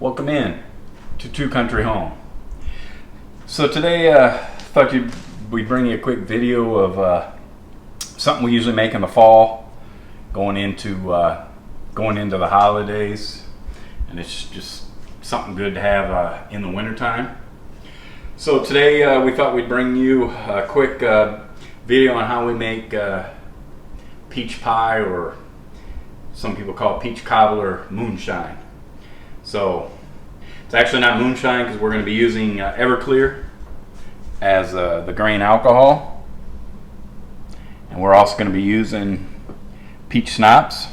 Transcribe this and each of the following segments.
Welcome in to Two Country Home. So today thought we'd bring you a quick video of something we usually make in the fall, going into the holidays, and it's just something good to have in the wintertime. So today we thought we'd bring you a quick video on how we make peach pie, or some people call it peach cobbler moonshine. So it's actually not moonshine because we're going to be using Everclear as the grain alcohol, and we're also going to be using peach schnapps.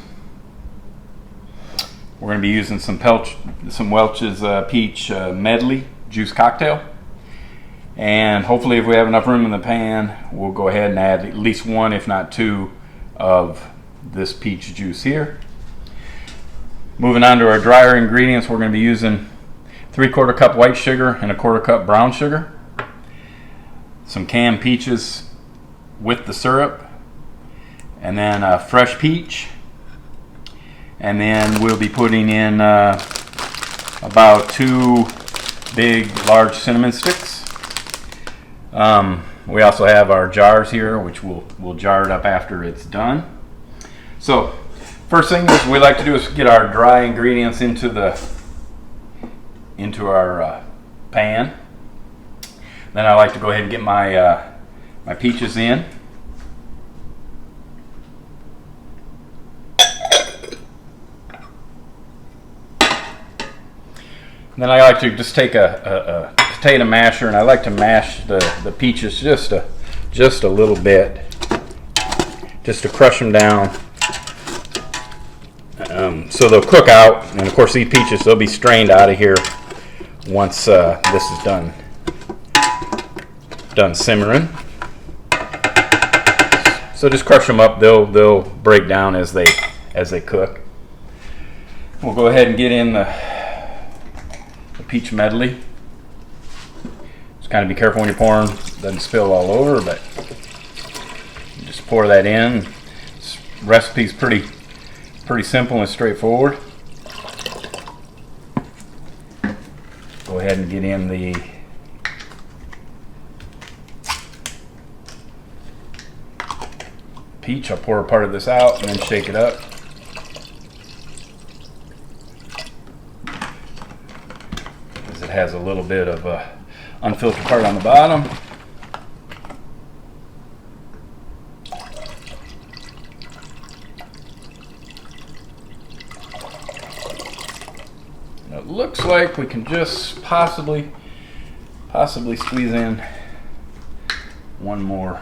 We're going to be using some Welch's peach medley juice cocktail, and hopefully if we have enough room in the pan, we'll go ahead and add at least one, if not two, of this peach juice here. Moving on to our drier ingredients, we're going to be using 3/4 cup white sugar and 1/4 cup brown sugar, some canned peaches with the syrup, and then fresh peach, and then we'll be putting in about 2 big large cinnamon sticks. We also have our jars here, which we'll jar it up after it's done. So first thing is we like to do is get our dry ingredients into our pan. Then I like to go ahead and get my my peaches in. And then I like to just take a potato masher, and I like to mash the peaches just a little bit, just to crush them down. So they'll cook out, and of course these peaches, they'll be strained out of here once this is done simmering. So just crush them up; they'll break down as they cook. We'll go ahead and get in the peach medley. Just kind of be careful when you're pouring; it doesn't spill all over, but just pour that in. This recipe's pretty simple and straightforward. Go ahead and get in the peach. I'll pour a part of this out and then shake it up. As it has a little bit of unfiltered part on the bottom. It looks like we can just possibly squeeze in one more.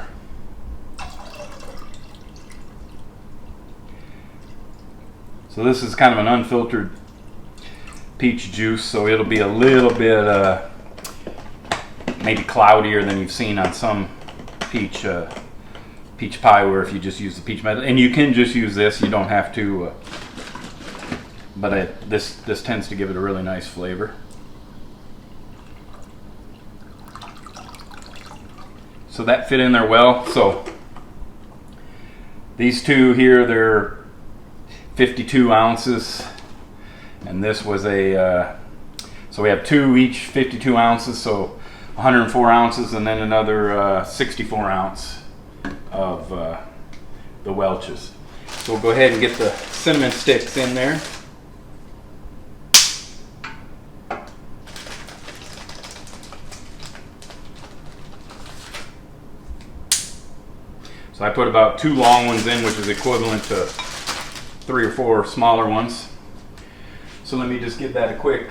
So this is kind of an unfiltered peach juice, so it'll be a little bit maybe cloudier than you've seen on some peach pie, where if you just use the peach medley, and you can just use this, you don't have to. But this tends to give it a really nice flavor. So that fit in there well. So these two here, they're 52 ounces, and this was so we have 2 each 52 ounces, so 104 ounces, and then another 64 ounce of the Welch's. So we'll go ahead and get the cinnamon sticks in there. So I put about 2 long ones in, which is equivalent to 3 or 4 smaller ones. So let me just give that a quick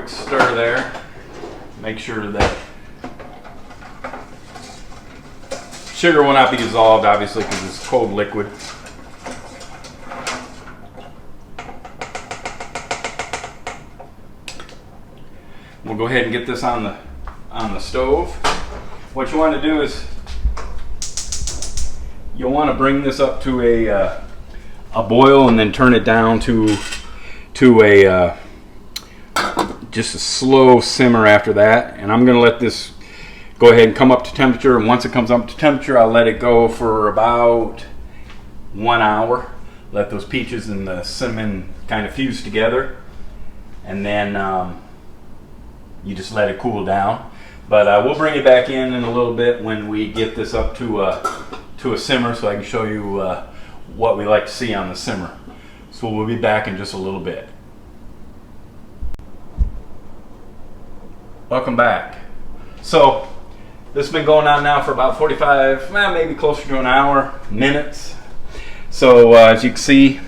stir there. Make sure that sugar will not be dissolved, obviously, because it's cold liquid. We'll go ahead and get this on the stove. What you want to do is you'll want to bring this up to a boil, and then turn it down to a just a slow simmer after that. And I'm going to let this go ahead and come up to temperature, and once it comes up to temperature, I'll let it go for about 1 hour. Let those peaches and the cinnamon kind of fuse together. and then you just let it cool down. But we'll bring it back in a little bit when we get this up to a simmer, so I can show you what we like to see on the simmer. So we'll be back in just a little bit. Welcome back. So this has been going on now for about 45, maybe closer to an hour, minutes. So as you can see,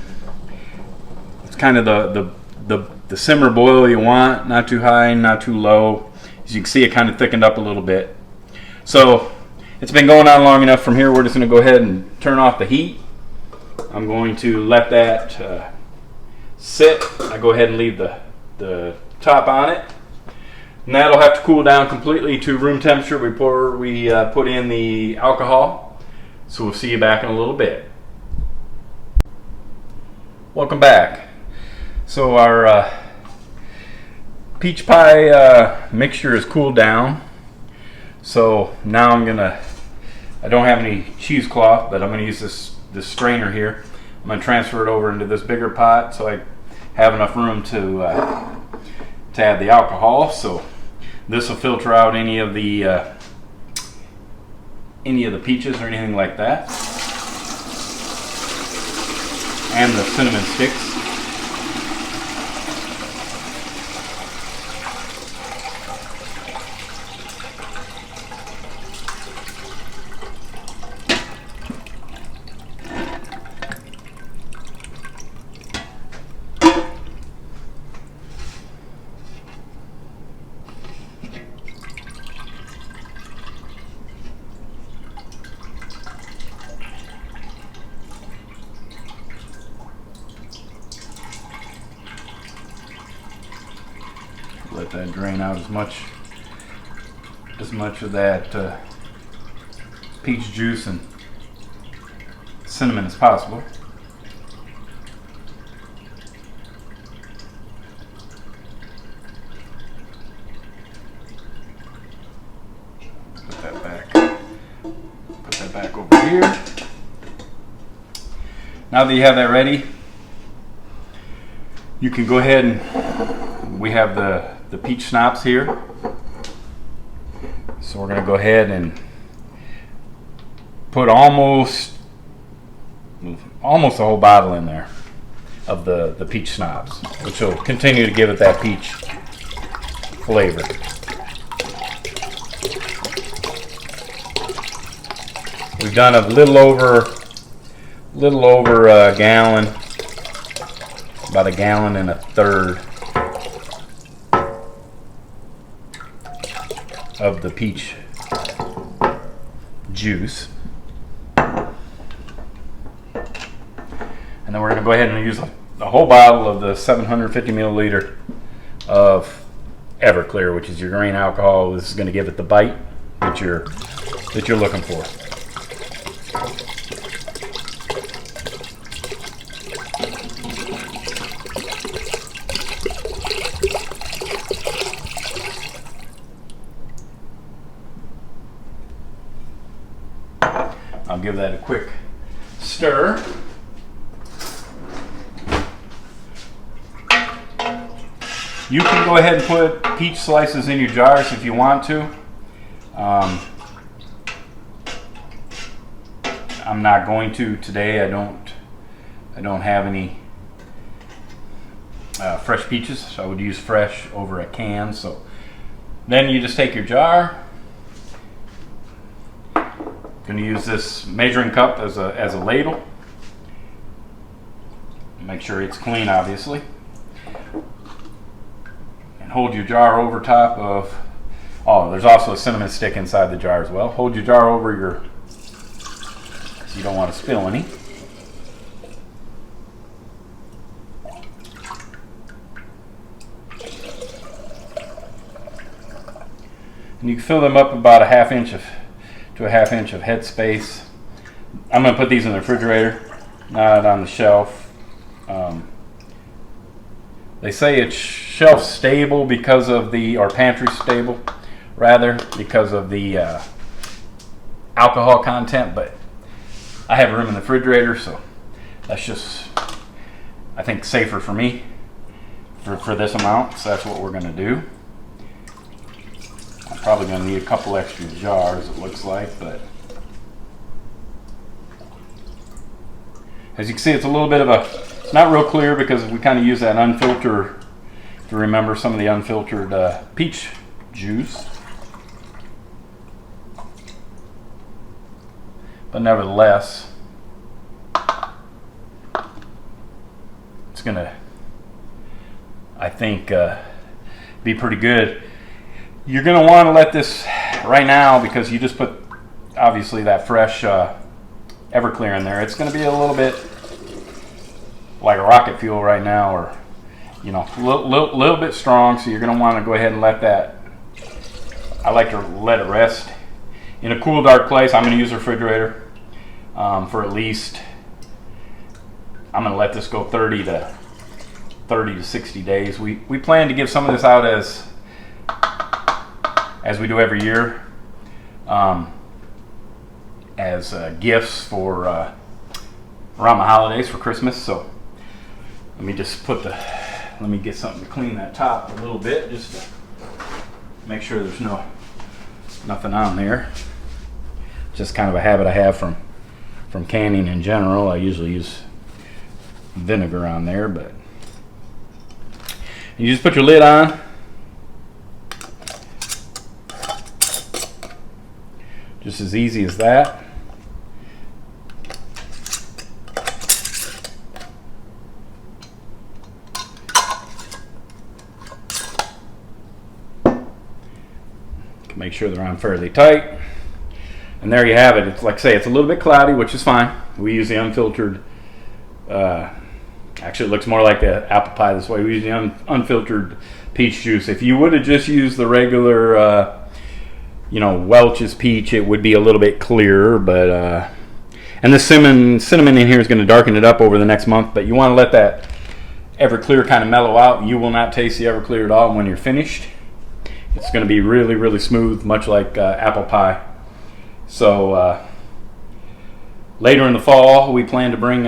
it's kind of the simmer boil you want, not too high, not too low. As you can see, it kind of thickened up a little bit. So it's been going on long enough. From here, we're just going to go ahead and turn off the heat. I'm going to let that sit. I go ahead and leave the top on it. And that'll have to cool down completely to room temperature before we put in the alcohol. So we'll see you back in a little bit. Welcome back. So our peach pie mixture is cooled down. So now I don't have any cheesecloth, but I'm gonna use this strainer here. I'm gonna transfer it over into this bigger pot so I have enough room to add the alcohol. So this will filter out any of the peaches or anything like that, and the cinnamon sticks. Let that drain out as much of that peach juice and cinnamon as possible. Put that back over here. Now that you have that ready, you can go ahead and we have the peach schnapps here. So we're going to go ahead and put almost a whole bottle in there of the peach schnapps, which will continue to give it that peach flavor. We've done a little over a gallon, about a gallon and a third of the peach juice. And then we're going to go ahead and use a whole bottle of the 750 milliliter of Everclear, which is your grain alcohol. This is going to give it the bite that you're looking for. I'll give that a quick stir. You can go ahead and put peach slices in your jars if you want to. I'm not going to today. I don't have any fresh peaches, so I would use fresh over a can. So then you just take your jar. Going to use this measuring cup as a ladle. Make sure it's clean, obviously. And hold your jar over top of, there's also a cinnamon stick inside the jar as well. Hold your jar over so you don't want to spill any. And you can fill them up about a half inch of head space. I'm going to put these in the refrigerator, not on the shelf. They say it's shelf stable because of or pantry stable rather, because of the alcohol content, but I have room in the refrigerator, so that's just, I think, safer for me. for this amount, so that's what we're going to do. I'm probably going to need a couple extra jars, it looks like, but as you can see, it's a little bit of a, not real clear because we kind of use that unfiltered, if you remember, some of the unfiltered peach juice. But nevertheless, it's gonna, I think, be pretty good. You're gonna want to let this right now, because you just put obviously that fresh Everclear in there. It's gonna be a little bit like a rocket fuel right now, or you know, a little bit strong. So you're gonna want to go ahead and let that. I like to let it rest in a cool, dark place. I'm going to use a refrigerator for at least, I'm going to let this go 30 to 60 days. We plan to give some of this out as we do every year, as gifts for around the holidays for Christmas. So let me just let me get something to clean that top a little bit, just to make sure there's nothing on there. Just kind of a habit I have from canning in general. I usually use vinegar on there, but you just put your lid on. Just as easy as that. Make sure they're on fairly tight. And there you have it. It's like I say, it's a little bit cloudy, which is fine. We use the unfiltered, actually it looks more like the apple pie this way. We use the unfiltered peach juice. If you would have just used the regular, you know, Welch's peach, it would be a little bit clearer, but, and the cinnamon in here is going to darken it up over the next month, but you want to let that Everclear kind of mellow out. You will not taste the Everclear at all when you're finished. It's going to be really, really smooth, much like apple pie. So later in the fall, we plan to bring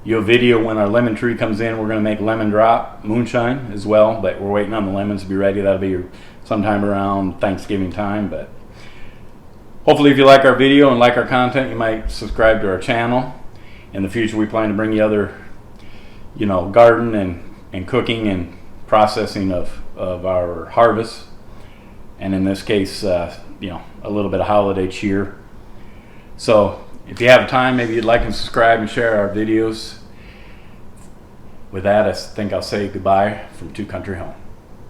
you a video when our lemon tree comes in. We're going to make lemon drop moonshine as well, but we're waiting on the lemons to be ready. That'll be sometime around Thanksgiving time. But hopefully, if you like our video and like our content, you might subscribe to our channel. In the future, we plan to bring you other, you know, garden and cooking and processing of our harvest, and in this case, you know, a little bit of holiday cheer. So if you have time, maybe you'd like and subscribe and share our videos. With that, I think I'll say goodbye from Two Country Home.